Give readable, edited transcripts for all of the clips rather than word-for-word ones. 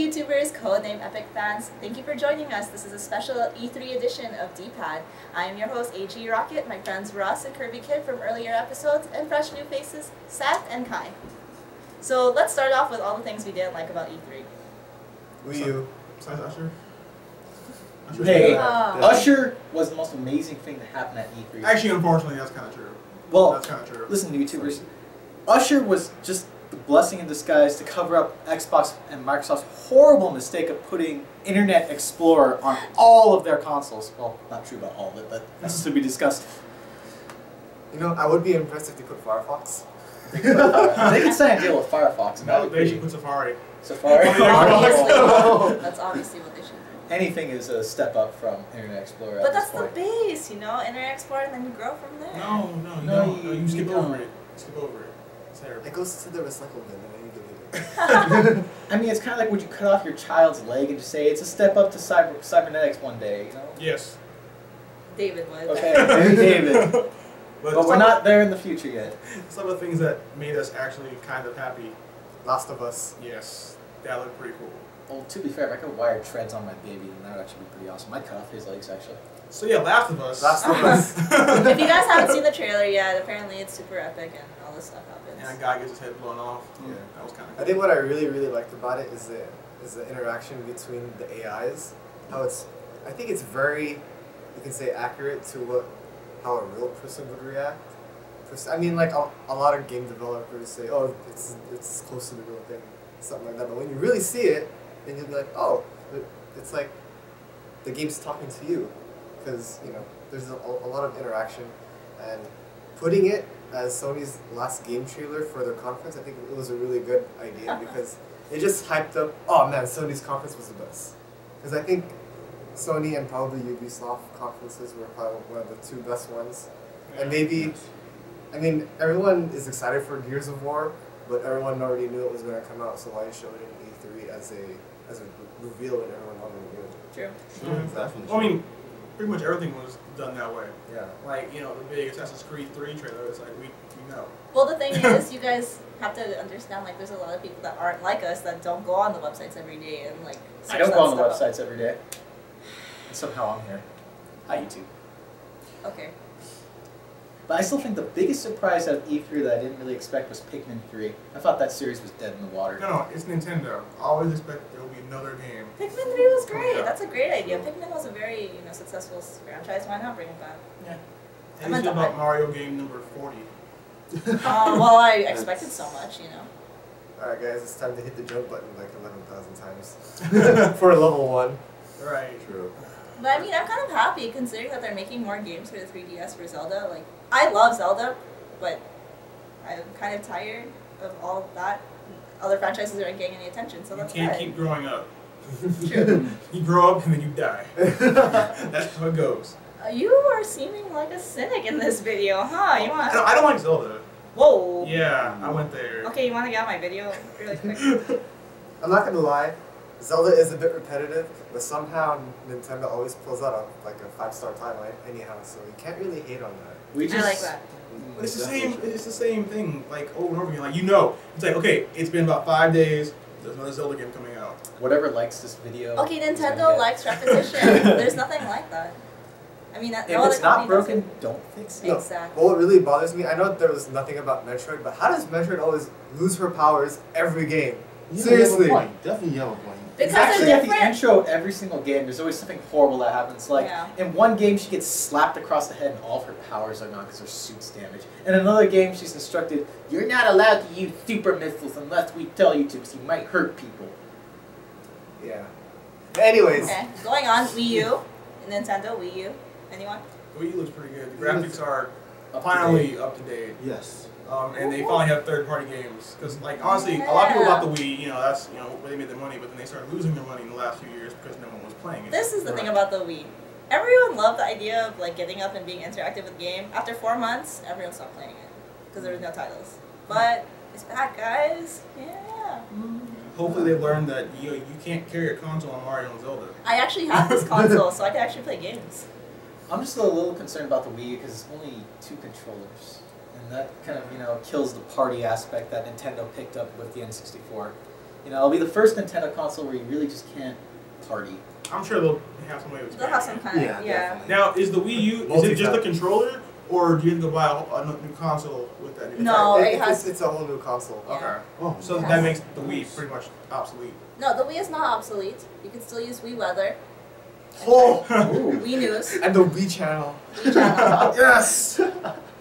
YouTubers, Codenamed Epic fans, thank you for joining us. This is a special E3 edition of D-Pad. I am your host, Ag Rockett, my friends Russ and Kirby Kid from earlier episodes, and fresh new faces, Seth and Kai. So let's start off with all the things we didn't like about E3. Wii U. Besides Usher? Hey, Usher was the most amazing thing to happen at E3. Actually, unfortunately, that's kind of true. Well, that's kind of true. Listen, YouTubers, Usher was just the blessing in disguise to cover up Xbox and Microsoft's horrible mistake of putting Internet Explorer on all of their consoles. Well, not true about all of it, but that's to be discussed. You know, I would be impressed if they put Firefox. They could sign a deal with Firefox. No, they should put Safari. Safari? Obviously, that's obviously what they should do. Anything is a step up from Internet Explorer. But that's the base, you know, Internet Explorer, and then you grow from there. No, you skip over it. Skip over it. It's terrible. It goes to the recycle bin and then you delete it. I mean, it's kind of like would you cut off your child's leg and just say it's a step up to cybernetics one day, you know? Yes. David would. Okay, maybe David. But we're not there in the future yet. Some of the things that made us actually kind of happy. Last of Us. Yes, that looked pretty cool. Well, to be fair, if I could wire treads on my baby, then that would actually be pretty awesome. I'd cut off his legs, actually. So yeah, Last of Us. Last of Us. If you guys haven't seen the trailer yet, apparently it's super epic and all this stuff happens. And a guy gets his head blown off. Yeah, that was kind of cool. I think what I really liked about it is the interaction between the AIs. How I think it's very, you can say, accurate to how a real person would react. I mean, like a lot of game developers say, oh, it's close to the real thing, something like that. But when you really see it, then you'll be like, oh, it's like the game's talking to you, because you know there's a lot of interaction, and putting it as Sony's last game trailer for their conference, I think it was a really good idea because it just hyped up. Oh man, Sony's conference was the best, because I think Sony and probably Ubisoft conferences were probably one of the two best ones, and maybe. I mean, everyone is excited for Gears of War, but everyone already knew it was going to come out, so why show it in E3 as a reveal when everyone already knew? True. Definitely. Well, I mean, pretty much everything was done that way. Yeah. Like, you know, the big Assassin's Creed 3 trailer, it's like, we know. Well, the thing is, you guys have to understand, like, there's a lot of people that aren't like us that don't go on the websites every day and, like, I don't go on the websites every day. And somehow I'm here. Hi, YouTube. Okay. But I still think the biggest surprise out of E3 that I didn't really expect was Pikmin 3. I thought that series was dead in the water. No, it's Nintendo. I always expect there will be another game. Pikmin 3 was great. That's a great idea. Pikmin was a very, successful franchise. Why not bring it back? Yeah. How do you feel about Mario game number 40? Well, I expected so much, you know. Alright guys, it's time to hit the jump button like 11,000 times. For level 1. Right. True. But I mean, I'm kind of happy considering that they're making more games for the 3DS for Zelda. Like, I love Zelda, but I'm kind of tired of all of that. Other franchises aren't getting any attention, so that's good. You can't keep growing up. True. You grow up and then you die. That's how it goes. You are seeming like a cynic in this video, huh? You want? I don't like Zelda. Whoa. Yeah, I went there. Okay, you want to get out my video really quick? I'm not gonna lie, Zelda is a bit repetitive, but somehow Nintendo always pulls out a 5-star title anyhow, so you can't really hate on that. I like that. But it's the same. It's the same thing, like over and over again. Like it's like okay, it's been about 5 days. There's another Zelda game coming out. Whatever likes this video. Okay, Nintendo likes repetition. There's nothing like that. I mean, if it's not broken, don't fix it. No. Exactly. What really bothers me, I know there was nothing about Metroid, but how does Metroid always lose her powers every game? Seriously. Definitely yellow point. Because actually, they're at the intro of every single game, there's always something horrible that happens. Like, in one game, she gets slapped across the head and all of her powers are gone because her suit's damaged. In another game, she's instructed, you're not allowed to use super missiles unless we tell you to because you might hurt people. Yeah. Anyways. Okay, going on, Wii U. Nintendo, Wii U. Anyone? Wii U looks pretty good. The graphics are finally up to date. Yes. And they finally have third-party games. Because, like, honestly, a lot of people bought the Wii, that's, where they made their money, but then they started losing their money in the last few years because no one was playing it. This is the thing about the Wii. Everyone loved the idea of, like, getting up and being interactive with the game. After 4 months, everyone stopped playing it because there was no titles. But it's back, guys. Yeah. Hopefully they learned that you can't carry a console on Mario and Zelda. I actually have this console, so I can actually play games. I'm just a little concerned about the Wii U because it's only 2 controllers. And that kind of, kills the party aspect that Nintendo picked up with the N64. You know, it'll be the first Nintendo console where you really just can't party. I'm sure they'll have some way to They'll have some kind of, definitely. Now, is the Wii U, is it just the controller, or do you have to go buy a new console with that? No, it's a whole new console. Yeah. Okay. Oh, So Yes. that makes the Wii pretty much obsolete. No, the Wii is not obsolete. You can still use Wii Weather, Oh, Ooh. Wii News, and the Wii channel. Wii Channel. Yes.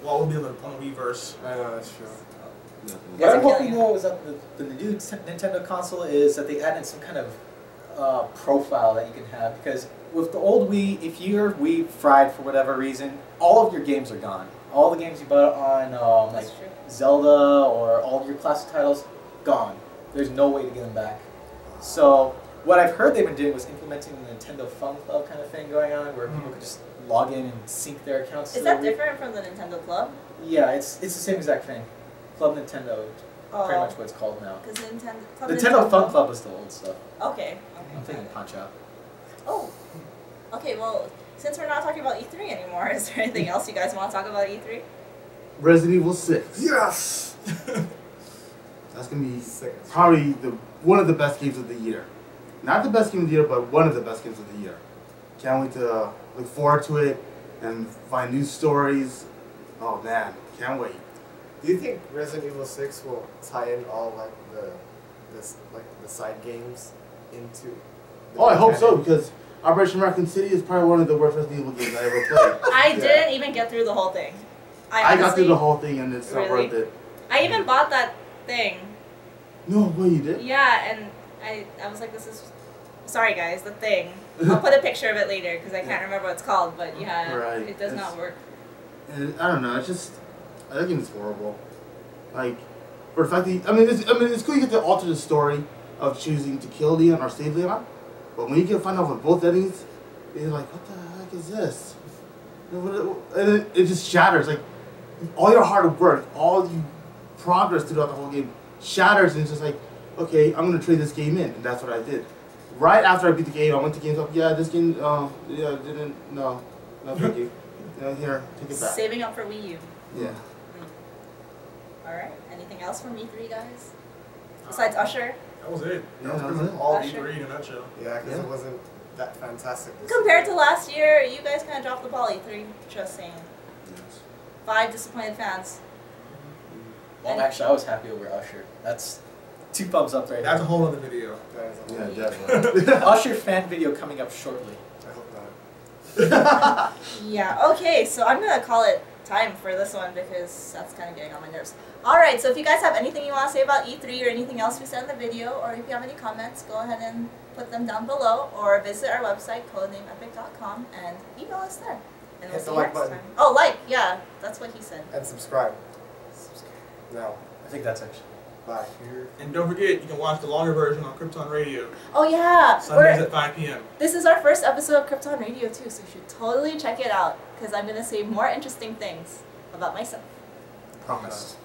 Well, we'll be on the Wiiverse. I know that's true. What I'm Guys are hoping killing though is that the new Nintendo console is that they added some kind of profile that you can have, because with the old Wii, if your Wii fried for whatever reason, all of your games are gone. All the games you bought on like That's true. Zelda or all of your classic titles, gone. There's no way to get them back. So what I've heard they've been doing was implementing the Nintendo Fun Club kind of thing going on, where people could just log in and sync their accounts. Is to their that Wii. different from the Nintendo Club? Yeah, it's the same exact thing. Club Nintendo, pretty much what it's called now. Because Nintendo Fun Club was the old stuff. Okay. I'm thinking Punch Out. Oh. Okay, well, since we're not talking about E3 anymore, is there anything else you guys want to talk about E3? Resident Evil 6. Yes. That's gonna be Sick. probably one of the best games of the year. Not the best game of the year, but one of the best games of the year. Can't wait to look forward to it and find new stories. Oh man, can't wait. Do you think Resident Evil 6 will tie in all the side games into? the Oh, I hope so, canon? because Operation Raccoon City is probably one of the worst Resident Evil games I ever played. I Yeah. didn't even get through the whole thing. I got through honestly- the whole thing and it's not Really? worth it. I even bought that thing. No, what you did? Yeah, and I was like, this is... Sorry guys, the thing. I'll put a picture of it later because I can't remember what it's called, but yeah, Right. it does not work. And I don't know. It's just that game is horrible. Like, for the fact that it's cool you get to alter the story of choosing to kill Leon or save Leon, but when you get find out with both endings, you're like, what the heck is this? And it just shatters. Like all your hard work, all you progress throughout the whole game shatters, and it's just like, okay, I'm gonna trade this game in, and that's what I did. Right after I beat the game, I went to GameStop. Yeah, this game, didn't, no, thank you. Here, take it back. Saving up for Wii U. Yeah. Alright, anything else from E3 guys? Besides Usher? That was it. Yeah, That was that pretty was much it. all Usher. E3 in a nutshell. Yeah, because Yeah. it wasn't that fantastic. This Compared year. to last year, you guys kind of dropped the ball, E3. Just saying. 5 disappointed fans. Well, actually, I was happy over Usher. That's 2 thumbs up right That's a there. whole other video. That is a Yeah, whole- definitely. Usher fan video coming up shortly. I hope not. Yeah, okay, so I'm gonna call it time for this one because that's kind of getting on my nerves. Alright, so if you guys have anything you want to say about E3 or anything else we said in the video, or if you have any comments, go ahead and put them down below, or visit our website, codenameepic.com, and email us there. And we'll Hit see the you like next button. time. Oh, like, yeah, that's what he said. And subscribe. Now, I think that's actually bye. here. And don't forget, you can watch the longer version on Krypton Radio, Oh yeah, Sundays at 5 p.m. this is our first episode of Krypton Radio too, so you should totally check it out, because I'm gonna say more interesting things about myself. Promise.